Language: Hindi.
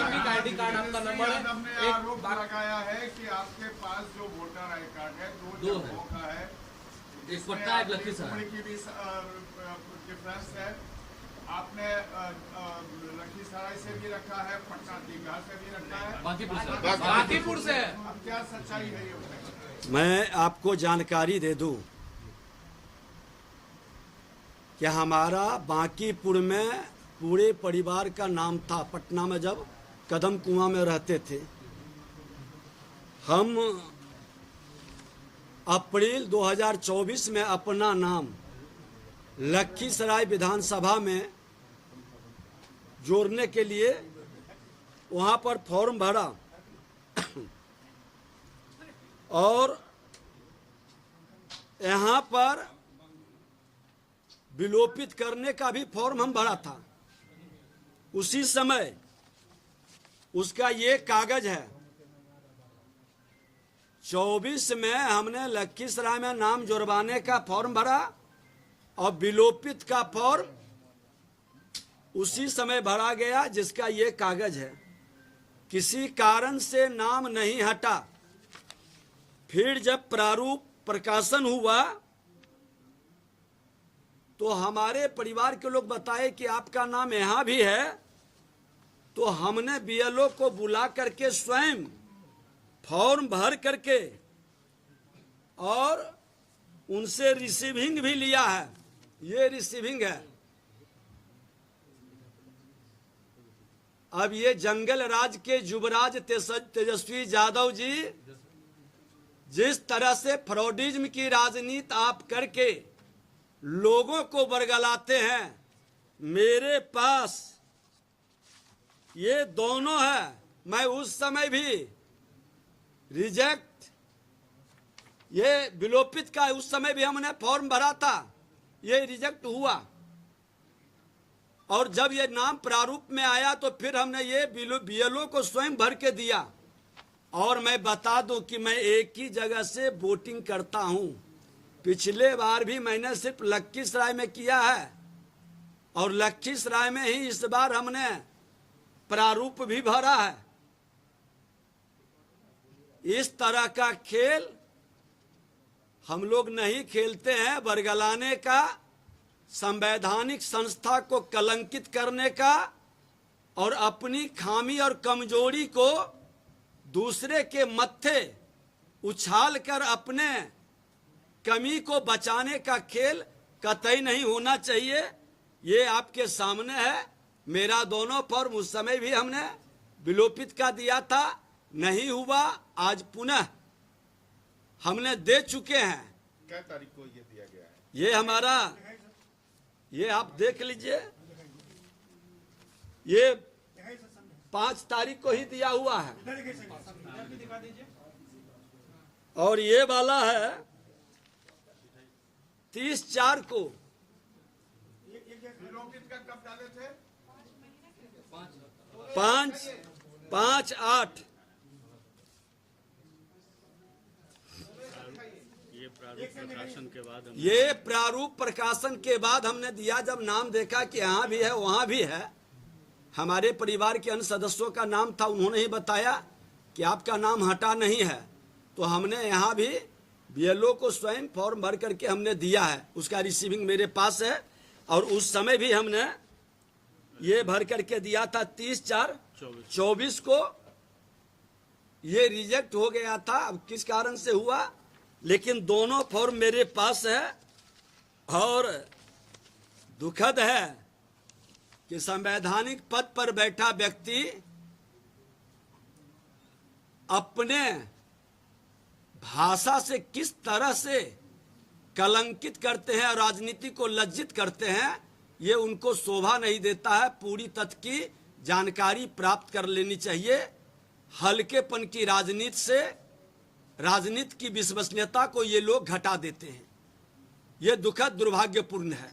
ट्रैफिक आईडी कार्ड आपका नंबर है। एक आरोप लगाया है कि आपके पास जो वोटर आई कार्ड है दो जगहों का है, एक पटना एक लखीसराय की भी डिफरेंस है। आपने लखीसराय से भी रखा है, पटना दीघा से भी रखा है, बांकीपुर से। अब क्या सच्चाई है ये? मैं आपको जानकारी दे दूं कि हमारा बांकीपुर में पूरे परिवार का नाम था। पटना में जब कदम कुआं में रहते थे, हम अप्रैल 2024 में अपना नाम लखीसराय विधानसभा में जोड़ने के लिए वहां पर फॉर्म भरा और यहाँ पर विलोपित करने का भी फॉर्म हम भरा था। उसी समय उसका ये कागज है। 24 में हमने लखीसराय में नाम जुड़वाने का फॉर्म भरा और विलोपित का फॉर्म उसी समय भरा गया, जिसका ये कागज है। किसी कारण से नाम नहीं हटा। फिर जब प्रारूप प्रकाशन हुआ तो हमारे परिवार के लोग बताए कि आपका नाम यहाँ भी है। तो हमने बीएलओ को बुला करके स्वयं फॉर्म भर करके और उनसे रिसीविंग भी लिया है। ये रिसीविंग है। अब ये जंगल राज के युवराज तेजस्वी यादव जी जिस तरह से फ्रॉडिज्म की राजनीति आप करके लोगों को बरगलाते हैं, मेरे पास ये दोनों है। मैं उस समय भी रिजेक्ट, ये विलोपित का उस समय भी हमने फॉर्म भरा था, ये रिजेक्ट हुआ। और जब ये नाम प्रारूप में आया तो फिर हमने ये बीएलओ को स्वयं भर के दिया। और मैं बता दूं कि मैं एक ही जगह से वोटिंग करता हूं। पिछले बार भी मैंने सिर्फ लखीसराय में किया है और लखीसराय में ही इस बार हमने प्रारूप भी भरा है। इस तरह का खेल हम लोग नहीं खेलते हैं। बरगलाने का, संवैधानिक संस्था को कलंकित करने का और अपनी खामी और कमजोरी को दूसरे के मत्थे उछाल कर अपने कमी को बचाने का खेल कतई नहीं होना चाहिए। ये आपके सामने है। मेरा दोनों फॉर्म उस समय भी हमने विलोपित का दिया था, नहीं हुआ। आज पुनः हमने दे चुके हैं। क्या तारीख को ये दिया गया है? ये हमारा, ये आप देख लीजिए, ये 5 तारीख को ही दिया हुआ है। और ये वाला है 30/4 को। विलोपित का कब डाले थे? 5/8। ये प्रारूप प्रकाशन के बाद हमने दिया। जब नाम देखा कि यहाँ भी है वहाँ भी है, हमारे परिवार के अन्य सदस्यों का नाम था, उन्होंने ही बताया कि आपका नाम हटा नहीं है। तो हमने यहाँ भी बीएलओ को स्वयं फॉर्म भर करके हमने दिया है। उसका रिसीविंग मेरे पास है। और उस समय भी हमने ये भर करके दिया था 30/4/24 को। ये रिजेक्ट हो गया था, अब किस कारण से हुआ, लेकिन दोनों फॉर्म मेरे पास है। और दुखद है कि संवैधानिक पद पर बैठा व्यक्ति अपने भाषा से किस तरह से कलंकित करते हैं और राजनीति को लज्जित करते हैं, ये उनको शोभा नहीं देता है। पूरी तथ्य की जानकारी प्राप्त कर लेनी चाहिए। हल्केपन की राजनीति से राजनीति की विश्वसनीयता को ये लोग घटा देते हैं। ये दुखद दुर्भाग्यपूर्ण है।